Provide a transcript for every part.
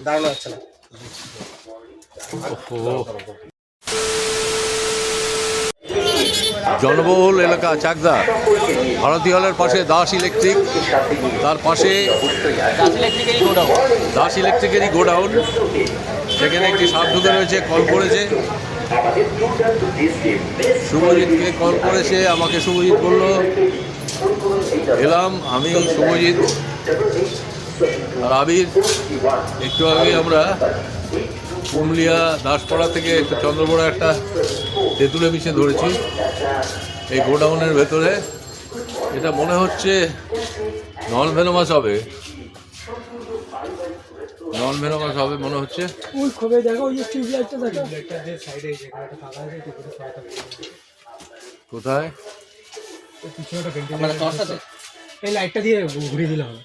দাঁড়ানো যাচ্ছে না। জনবহুল এলাকা চাকদা, ভারতী হলের পাশে দাস ইলেকট্রিক, তার পাশে দাস ইলেকট্রিকেরই গোডাউন। সেখানে একটি সাপ ঢুকে রয়েছে, কল করেছে শুভজিৎকে, কল করেছে আমাকে। শুভজিৎ বলল, এলাম আমি, শুভজিৎ আর আবির। একটু আগে আমরা পুরুলিয়া দাসপাড়া থেকে একটা চন্দ্রপাড়া একটা তেঁতুলে মিশে ধরেছি এই গোডাউনের ভেতরে। এটা মনে হচ্ছে নন ভেনোমাস হবে, নন ভেনোমাস হবে মনে হচ্ছে। ওই খবে দেখো, ওই যে টিউবলাইটটা থাকে, টিউবলাইটটা যে সাইডে যেখানে একটা ফাঁকা আছে ঠিক করে সরাতে হবে। কোথায়? ওই পিছনে একটা ভেন্টিলেটর আছে, এই লাইটটা দিয়ে ঘুরিয়ে দিলে হবে।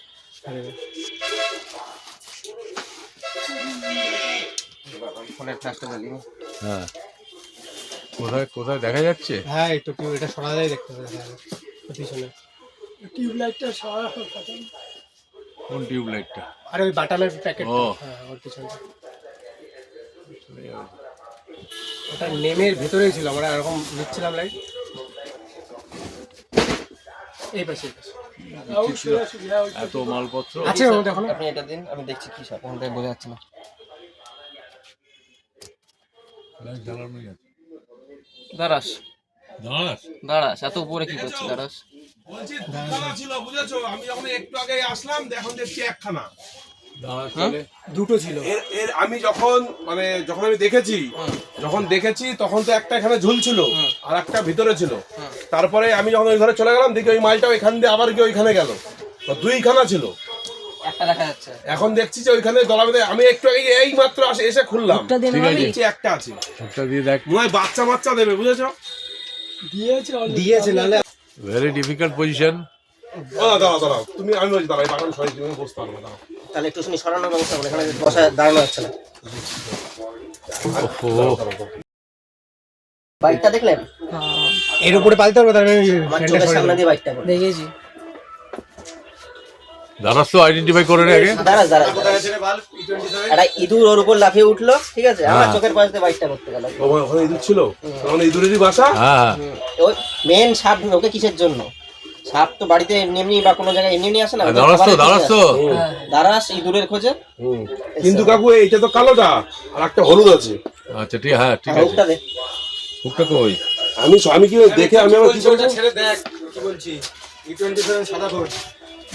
ফোনের ফ্ল্যাশটা জ্বালিয়ে। হ্যাঁ, কোথায় কোথায় দেখা যাচ্ছে? হ্যাঁ, একটু এটা সরা যায়, দেখতে হবে পিছনে টিউবলাইটটা সরা থাকে। কোন টিউবলাইটটা? আর ওই বাটামের প্যাকেট, ও হ্যাঁ ওর পিছনে। ওটা নেমের ভেতরেই ছিল, আমরা এরকম নিচ্ছিলাম লাইট। এই পাশে এত মালপত্র আছে দেখো। আপনি এটা দিন, আমি দেখছি কি সব ওখানটায় বোঝা যাচ্ছে না। দাঁড়াস দাঁড়াস দাঁড়াস, এত উপরে কি করছিস? দাঁড়াস বলছি দুখানা ছিল, বুঝেছো? আমি যখন একটু আগে আসলাম এখন দেখছি একখানা। দাঁড়াস দুটো ছিল। এর আমি যখন যখন আমি দেখেছি, তখন তো একটা এখানে ঝুলছিল আর একটা ভিতরে ছিল। তারপরে আমি যখন ওই ঘরে চলে গেলাম, দেখি ওই মালটা ওইখান দিয়ে আবার কি ওইখানে গেল, তো দুইখানা ছিল। একটা দেখা যাচ্ছে এখন দেখছি যে ওইখানে দলা বেঁধে, আমি একটু আগে এই মাত্র এসে খুললাম, ঠিক আছে, দেখছি একটা আছে। একটা দিয়ে দেখ। মনে হয় বাচ্চা দেবে, বুঝেছো? দিয়েছে নালে ভেরি ডিফিকাল্ট পজিশন। দাঁড়াও তুমি, আমি বলছি দাঁড়াই, বাগান সরাই তুমি বসতে পারবো না। তাহলে একটু শুনি সরানোর ব্যবস্থা করে, এখানে বসা দাঁড়ানো যাচ্ছে না। বাইকটা দেখলেন? এর উপরে পালতে হবে, তাহলে আমার চোখের সামনে দিয়ে বাইকটা করে দেখেছি। দাঁড়াস তো আইডেন্টিফাই করে নে আগে। দাঁড়াস দাঁড়াস, একটা ইঁদুর ওর উপর লাফিয়ে উঠলো, ঠিক আছে, আমার চোখের পাশ দিয়ে বাইকটা করতে গেল। ওখানে ইঁদুর ছিল, তখন ইঁদুরেরই বাসা। হ্যাঁ, ওই মেন সাপ ওকে কিসের জন্য? সাপ তো বাড়িতে এমনি বা কোনো জায়গায় এমনি আসে না। দাঁড়াস তো দাঁড়াস তো দাঁড়াস ইঁদুরের খোঁজে। কিন্তু কাকু এইটা তো কালোটা, আর একটা হলুদ আছে। আচ্ছা ঠিক, হ্যাঁ ঠিক আছে। হুকটা দে। হুকটা কই? আমি কি দেখে আমি আমার কি করব? ছেড়ে দেখ কি বলছি। E27 সাদা কোট,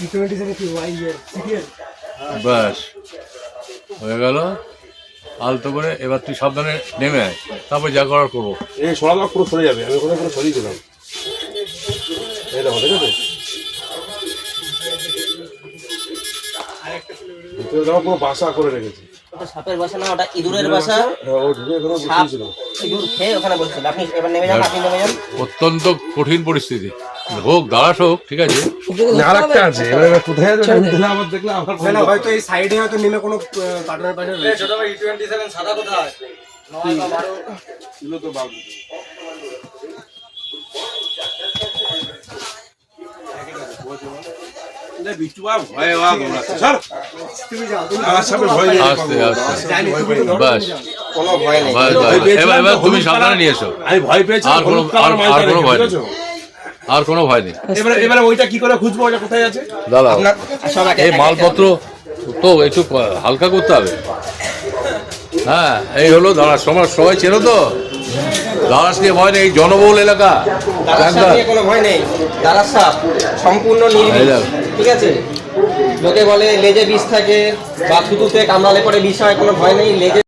E27 কি ওয়াই এর সিরিয়াল। ব্যাস হয়ে গেল। আলতো করে এবার তুই সাবধানে নেমে আয়, তারপর যা করার করবো। এই সরানো পুরো সরে যাবে, আমি ওখানে পুরো সরিয়ে দিলাম। এই দেখো, ঠিক আছে, ভিতরে দেখো পুরো বাসা করে রেখেছে। ওটা সাপের বাসা না, ওটা ইঁদুরের বাসা। হ্যাঁ, ও ঢুকে এখানে সাপ বসেছিল। ইঁদুর খেয়ে ওখানে বসছিল। আপনি এবার নেমে যান, আপনি নেমে যান। অত্যন্ত কঠিন পরিস্থিতি। হোক দাঁড়াস, হোক ঠিক আছে। আর একটা আছে, এবার কোথায় আছে আবার দেখলে আবার না হয়তো এই সাইডে হয়তো নেমে কোনো পার্টনার পাশে রয়েছে। ছোট ভাই E27 সাদা কোথায়? নয় বা 12 ছিল তো বাবু। আস্তে আস্তে বাস, কোনো ভয় নেই। বাস বাস। এবার তুমি সাবধানে নিয়ে এসো। আমি ভয় পেয়েছি, আর কোনো ভয় নেই, আর কোনো ভয় নেই। এবারে ওইটা কি করে খুঁজবো, ওটা কোথায় আছে? দাদা সব এই মালপত্র তো একটু হালকা করতে হবে। হ্যাঁ, এই হলো দাঁড়াস। সবাই চেনো তো, দাঁড়াস নিয়ে ভয় নেই। এই জনবহুল এলাকা, দাঁড়াস সাপ নিয়ে কোনো ভয় নেই। দাঁড়াস সাপ সম্পূর্ণ নির্বিষ, ঠিক আছে। লোকে বলে লেজে বিষ থাকে বা থুতুতে কামড়ালে পরে বিষ হয়, কোনো ভয় নেই। লেজে